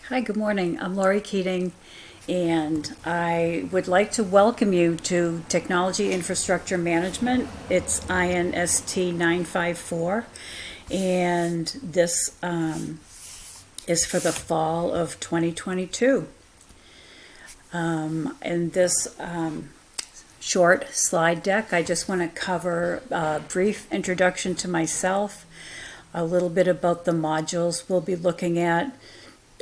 Hi, good morning. I'm Laurie Keating, and I would like to welcome you to Technology Infrastructure Management. It's INST954, and this is for the fall of 2022. In this short slide deck, I just want to cover a brief introduction to myself, a little bit about the modules we'll be looking at.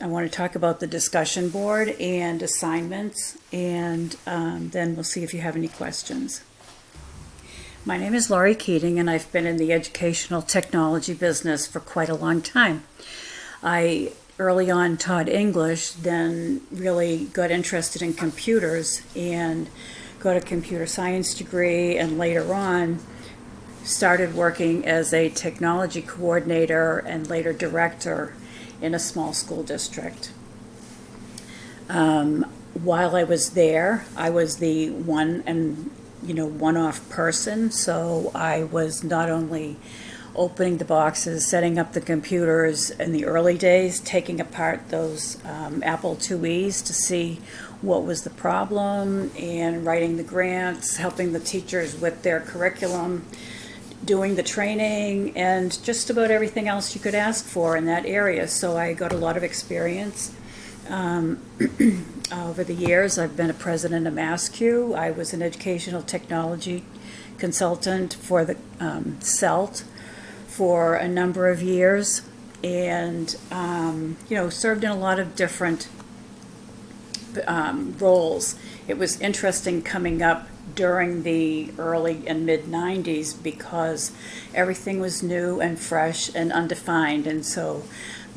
I want to talk about the discussion board and assignments, and then we'll see if you have any questions. My name is Laurie Keating, and I've been in the educational technology business for quite a long time. I early on taught English, then really got interested in computers and got a computer science degree, and later on started working as a technology coordinator and later director in a small school district. While I was there, I was the one-off person, so I was not only opening the boxes, setting up the computers in the early days, taking apart those Apple IIes to see what was the problem, and writing the grants, helping the teachers with their curriculum, doing the training, and just about everything else you could ask for in that area. So I got a lot of experience. Over the years, I've been a president of MassQ. I was an educational technology consultant for the CELT for a number of years, and served in a lot of different roles. It was interesting coming up during the early and mid 90s because everything was new and fresh and undefined, and so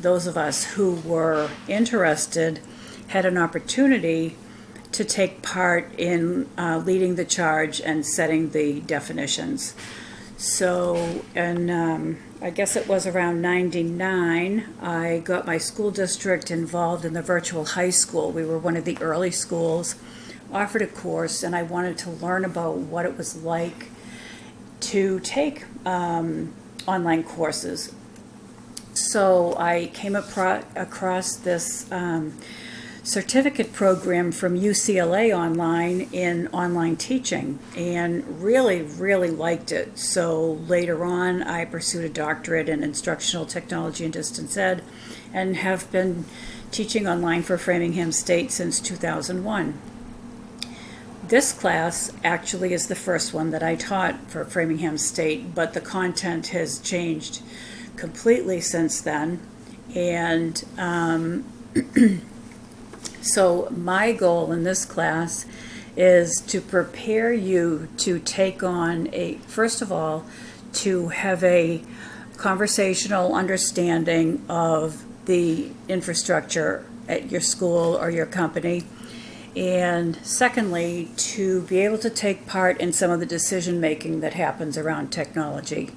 those of us who were interested had an opportunity to take part in leading the charge and setting the definitions. So, and I guess it was around 99, I got my school district involved in the virtual high school. We were one of the early schools, offered a course, and I wanted to learn about what it was like to take online courses. So I came across this certificate program from UCLA online in online teaching, and really liked it. So later on I pursued a doctorate in instructional technology and distance ed, and have been teaching online for Framingham State since 2001. This class actually is the first one that I taught for Framingham State, but the content has changed completely since then. And so my goal in this class is to prepare you to take on first of all, to have a conversational understanding of the infrastructure at your school or your company, and secondly, to be able to take part in some of the decision making that happens around technology.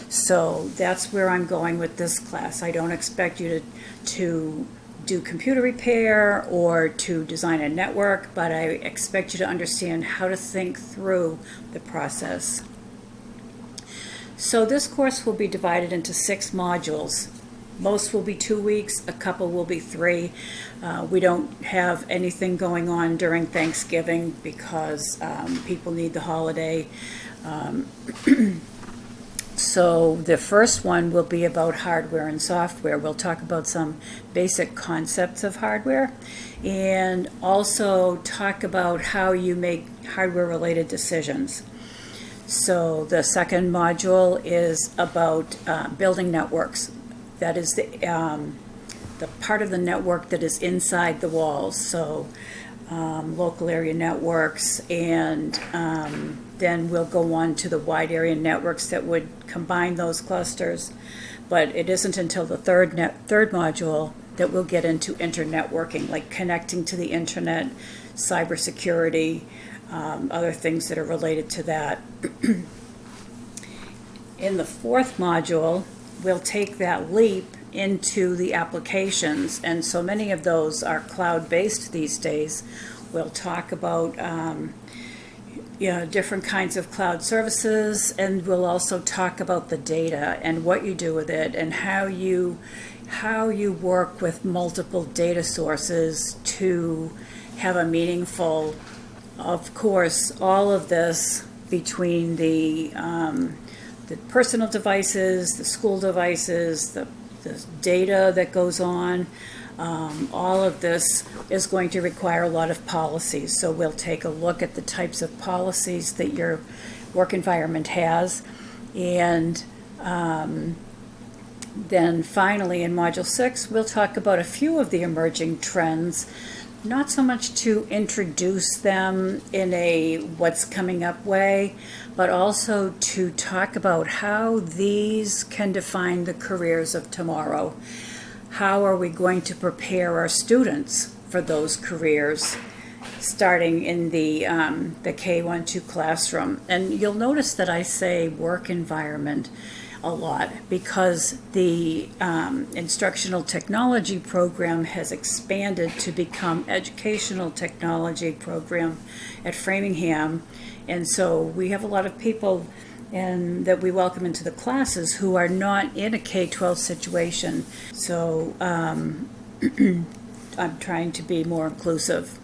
So that's where I'm going with this class. I don't expect you to do computer repair or to design a network, but I expect you to understand how to think through the process. So this course will be divided into 6 modules. Most will be 2 weeks, a couple will be 3. We don't have anything going on during Thanksgiving because people need the holiday. So the first one will be about hardware and software. We'll talk about some basic concepts of hardware, and also talk about how you make hardware-related decisions. So the second module is about building networks. That is the part of the network that is inside the walls, so local area networks, and then we'll go on to the wide area networks that would combine those clusters. But it isn't until the third module that we'll get into internetworking, like connecting to the internet, cybersecurity, other things that are related to that. In the fourth module, we'll take that leap into the applications, and so many of those are cloud-based these days. We'll talk about different kinds of cloud services, and we'll also talk about the data and what you do with it and how you how you work with multiple data sources to have a meaningful, of course, all of this between the personal devices, the school devices, the data that goes on, all of this is going to require a lot of policies. So we'll take a look at the types of policies that your work environment has. And then finally in Module 6, we'll talk about a few of the emerging trends, not so much to introduce them in a what's coming up way, but also to talk about how these can define the careers of tomorrow. How are we going to prepare our students for those careers, starting in the K-1-2 classroom? And you'll notice that I say work environment a lot because the instructional technology program has expanded to become educational technology program at Framingham. And so we have a lot of people that we welcome into the classes who are not in a K-12 situation. So I'm trying to be more inclusive.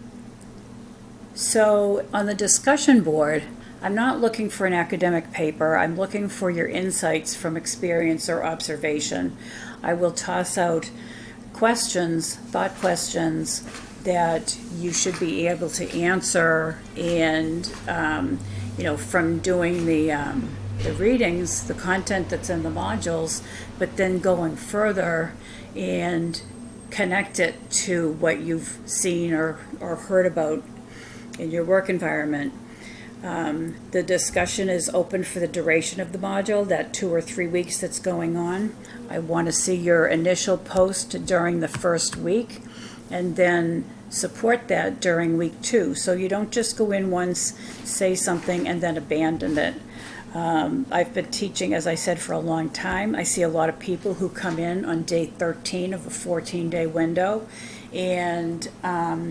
So on the discussion board, I'm not looking for an academic paper. I'm looking for your insights from experience or observation. I will toss out questions, thought questions that you should be able to answer, and from doing the readings, the content that's in the modules, but then going further and connect it to what you've seen or heard about in your work environment. The discussion is open for the duration of the module, that 2 or 3 weeks that's going on. I want to see your initial post during the first week and then support that during week 2. So you don't just go in once, say something, and then abandon it. I've been teaching, as I said, for a long time. I see a lot of people who come in on day 13 of a 14-day window and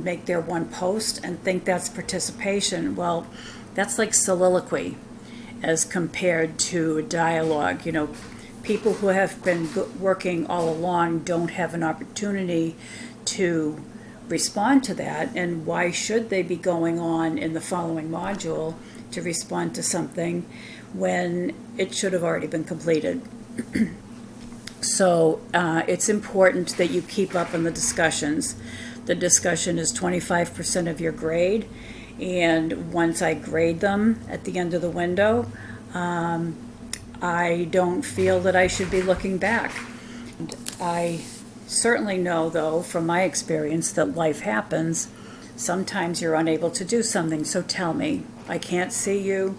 make their one post and think that's participation. Well, that's like soliloquy as compared to dialogue. People who have been working all along don't have an opportunity to respond to that, and why should they be going on in the following module to respond to something when it should have already been completed? So it's important that you keep up on the discussions. The discussion is 25% of your grade, and once I grade them at the end of the window, I don't feel that I should be looking back. I certainly know, though, from my experience, that life happens. Sometimes you're unable to do something, so tell me. I can't see you.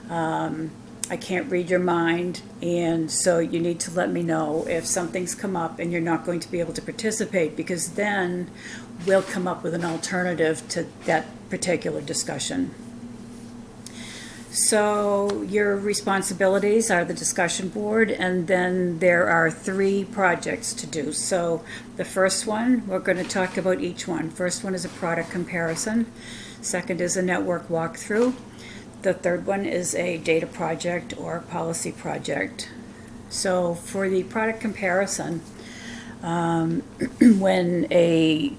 I can't read your mind, and so you need to let me know if something's come up and you're not going to be able to participate, because then we'll come up with an alternative to that particular discussion. So your responsibilities are the discussion board, and then there are 3 projects to do. So the first one, we're going to talk about each one. First one is a product comparison. Second is a network walkthrough. The third one is a data project or policy project. So for the product comparison, when a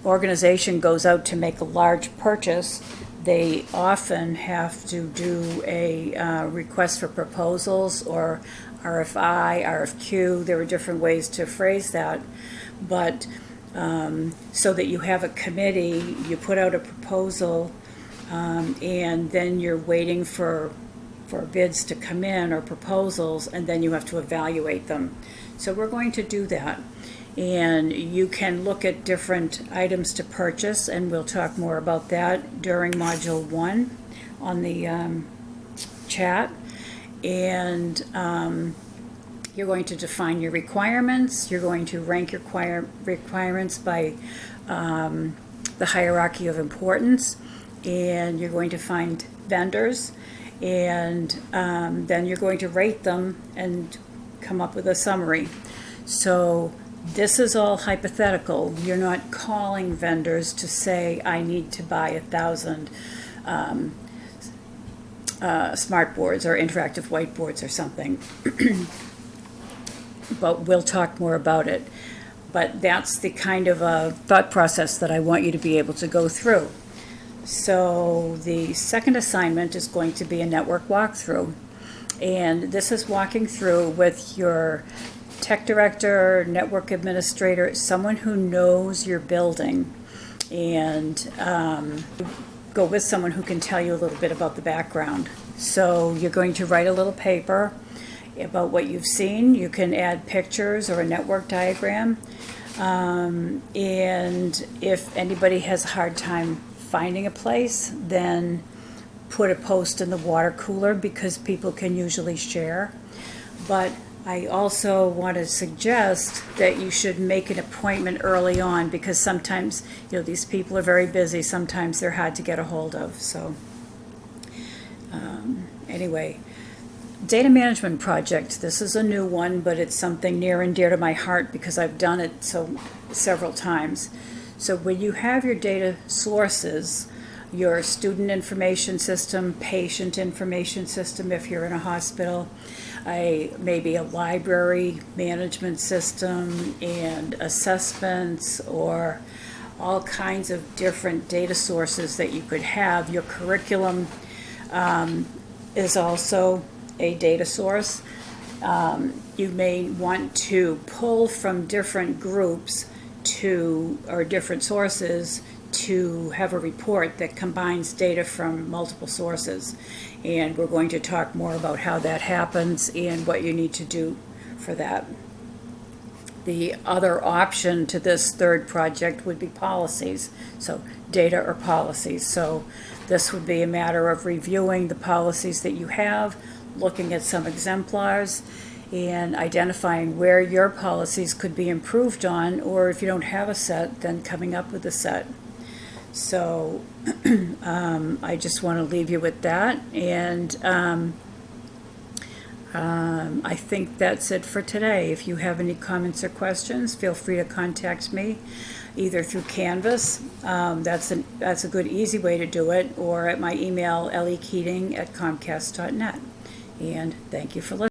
organization goes out to make a large purchase, they often have to do a request for proposals, or RFI, RFQ. There are different ways to phrase that, but so that you have a committee, you put out a proposal, and then you're waiting for bids to come in or proposals, and then you have to evaluate them. So we're going to do that. And you can look at different items to purchase, and we'll talk more about that during Module 1 on the chat. And you're going to define your requirements. You're going to rank your requirements by the hierarchy of importance. And you're going to find vendors, and then you're going to rate them and come up with a summary. So this is all hypothetical. You're not calling vendors to say, I need to buy 1,000 smart boards or interactive whiteboards or something. but we'll talk more about it. But that's the kind of a thought process that I want you to be able to go through. So the second assignment is going to be a network walkthrough. And this is walking through with your tech director, network administrator, someone who knows your building, and go with someone who can tell you a little bit about the background. So you're going to write a little paper about what you've seen. You can add pictures or a network diagram. And if anybody has a hard time finding a place, then put a post in the water cooler, because people can usually share. But I also want to suggest that you should make an appointment early on, because sometimes, these people are very busy. Sometimes they're hard to get a hold of. So anyway, data management project. This is a new one, but it's something near and dear to my heart because I've done it several times. So when you have your data sources, your student information system, patient information system if you're in a hospital, maybe a library management system, and assessments, or all kinds of different data sources that you could have. Your curriculum is also a data source. You may want to pull from different groups or different sources to have a report that combines data from multiple sources. And we're going to talk more about how that happens and what you need to do for that. The other option to this third project would be policies. So data or policies. So this would be a matter of reviewing the policies that you have, looking at some exemplars, and identifying where your policies could be improved on, or if you don't have a set, then coming up with a set. So I just want to leave you with that, and I think that's it for today. If you have any comments or questions, feel free to contact me either through Canvas, that's a good easy way to do it, or at my email lekeating@comcast.net. And thank you for listening.